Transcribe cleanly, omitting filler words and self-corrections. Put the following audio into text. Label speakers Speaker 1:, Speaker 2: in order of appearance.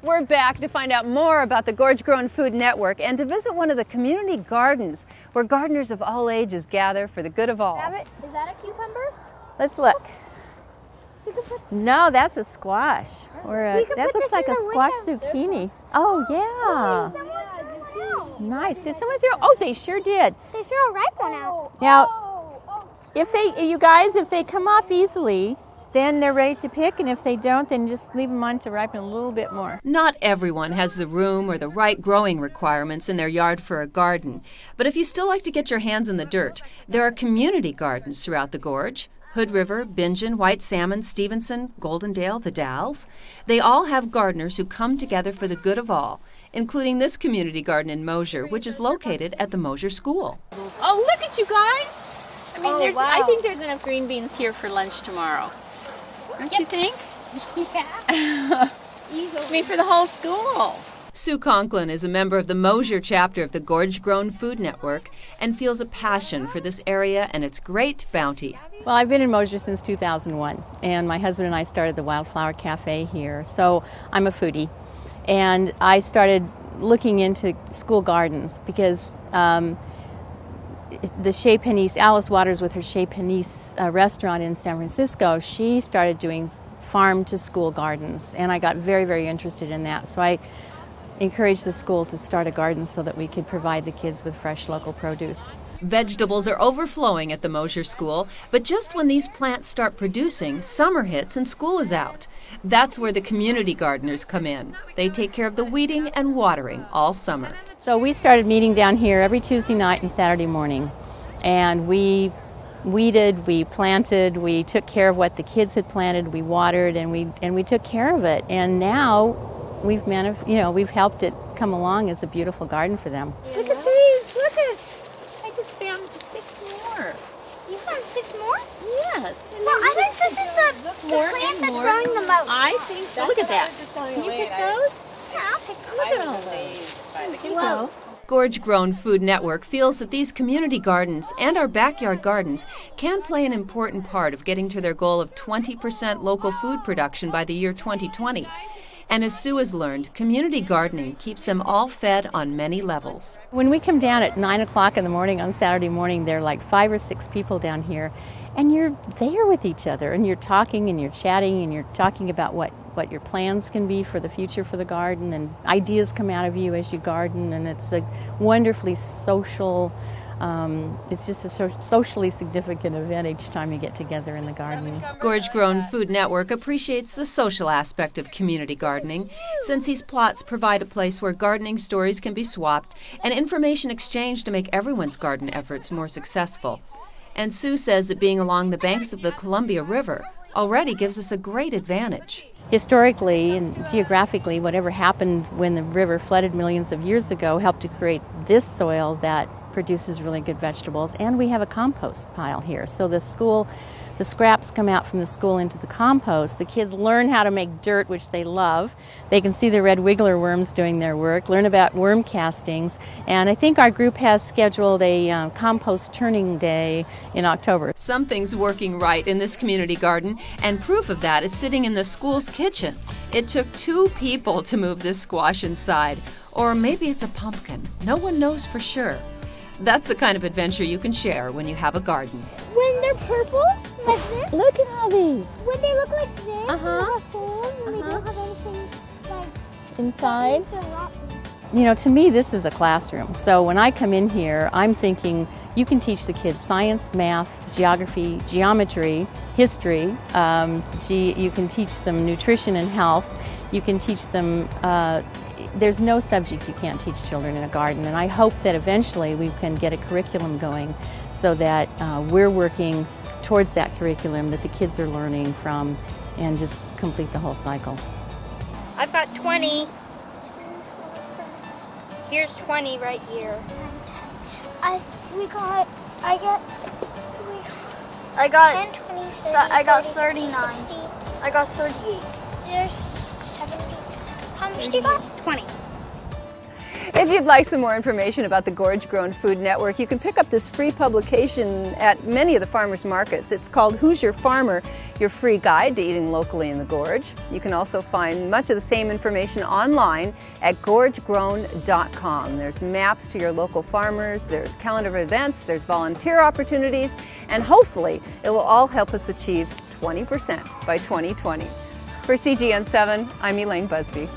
Speaker 1: We're back to find out more about the Gorge Grown Food Network and to visit one of the community gardens where gardeners of all ages gather for the good of all.
Speaker 2: Rabbit, is that a cucumber?
Speaker 3: Let's look. No, that's a squash. That looks like a squash zucchini. Oh, yeah. Nice. Did someone throw? Oh, they sure did.
Speaker 2: They threw a ripe one out.
Speaker 3: Now, if they come off easily, then they're ready to pick, and if they don't, then just leave them on to ripen a little bit more.
Speaker 1: Not everyone has the room or the right growing requirements in their yard for a garden. But if you still like to get your hands in the dirt, there are community gardens throughout the gorge. Hood River, Bingen, White Salmon, Stevenson, Goldendale, the Dalles. They all have gardeners who come together for the good of all, including this community garden in Mosier, which is located at the Mosier School.
Speaker 3: Oh, look at you guys! I mean, I think there's enough green beans here for lunch tomorrow. Don't you think?
Speaker 2: Yeah.
Speaker 3: I mean, for the whole school.
Speaker 1: Sue Conklin is a member of the Mosier chapter of the Gorge Grown Food Network and feels a passion for this area and its great bounty.
Speaker 4: Well, I've been in Mosier since 2001, and my husband and I started the Wildflower Cafe here, so I'm a foodie. And I started looking into school gardens because the Chez Panisse, Alice Waters with her Chez Panisse restaurant in San Francisco, she started doing farm-to-school gardens, and I got very, very interested in that. So I encouraged the school to start a garden so that we could provide the kids with fresh local produce.
Speaker 1: Vegetables are overflowing at the Mosier School, but just when these plants start producing, summer hits and school is out. That's where the community gardeners come in. They take care of the weeding and watering all summer.
Speaker 4: So we started meeting down here every Tuesday night and Saturday morning, and we weeded, we planted, we took care of what the kids had planted, we watered, and we took care of it. And now we've helped it come along as a beautiful garden for them.
Speaker 3: Look at these, look at, I just found 6 more.
Speaker 2: You found 6 more?
Speaker 3: Yes.
Speaker 2: Well, I think this is the plant that's growing the most.
Speaker 3: I think so. Look at that. Can you pick those?
Speaker 2: Yeah, I'll pick them.
Speaker 3: Look at all those. Here you go.
Speaker 1: Gorge Grown Food Network feels that these community gardens and our backyard gardens can play an important part of getting to their goal of 20% local food production by the year 2020. And as Sue has learned, community gardening keeps them all fed on many levels.
Speaker 4: When we come down at 9 o'clock in the morning on Saturday morning, there are like 5 or 6 people down here, and you're there with each other, and you're talking and you're chatting and you're talking about what your plans can be for the future for the garden, and ideas come out of you as you garden, and it's a wonderfully social, it's just a socially significant event each time you get together in the garden.
Speaker 1: Gorge Grown Food Network appreciates the social aspect of community gardening, since these plots provide a place where gardening stories can be swapped and information exchanged to make everyone's garden efforts more successful. And Sue says that being along the banks of the Columbia River already gives us a great advantage.
Speaker 4: Historically and geographically, whatever happened when the river flooded millions of years ago helped to create this soil that produces really good vegetables, and we have a compost pile here. So the scraps come out from the school into the compost. The kids learn how to make dirt, which they love. They can see the red wiggler worms doing their work, learn about worm castings, and I think our group has scheduled a compost turning day in October.
Speaker 1: Something's working right in this community garden, and proof of that is sitting in the school's kitchen. It took 2 people to move this squash inside, or maybe it's a pumpkin. No one knows for sure. That's the kind of adventure you can share when you have a garden.
Speaker 2: When they're purple, like this.
Speaker 4: Look at all these.
Speaker 2: When they look like this, and they don't have anything like
Speaker 4: inside.
Speaker 2: they're rotten.
Speaker 4: You know, to me, this is a classroom. So when I come in here, I'm thinking you can teach the kids science, math, geography, geometry, history. You can teach them nutrition and health. You can teach them there's no subject you can't teach children in a garden, and I hope that eventually we can get a curriculum going so that we're working towards that curriculum that the kids are learning from and just complete the whole cycle.
Speaker 2: I've got 20. Here's 20 right here. I got 39. I got 38. There's 70. How much do you got? 20.
Speaker 1: If you'd like some more information about the Gorge Grown Food Network, you can pick up this free publication at many of the farmers markets. It's called Who's Your Farmer? Your free guide to eating locally in the Gorge. You can also find much of the same information online at gorgegrown.com. There's maps to your local farmers, there's calendar of events, there's volunteer opportunities, and hopefully it will all help us achieve 20% by 2020. For CGN7, I'm Elaine Busby.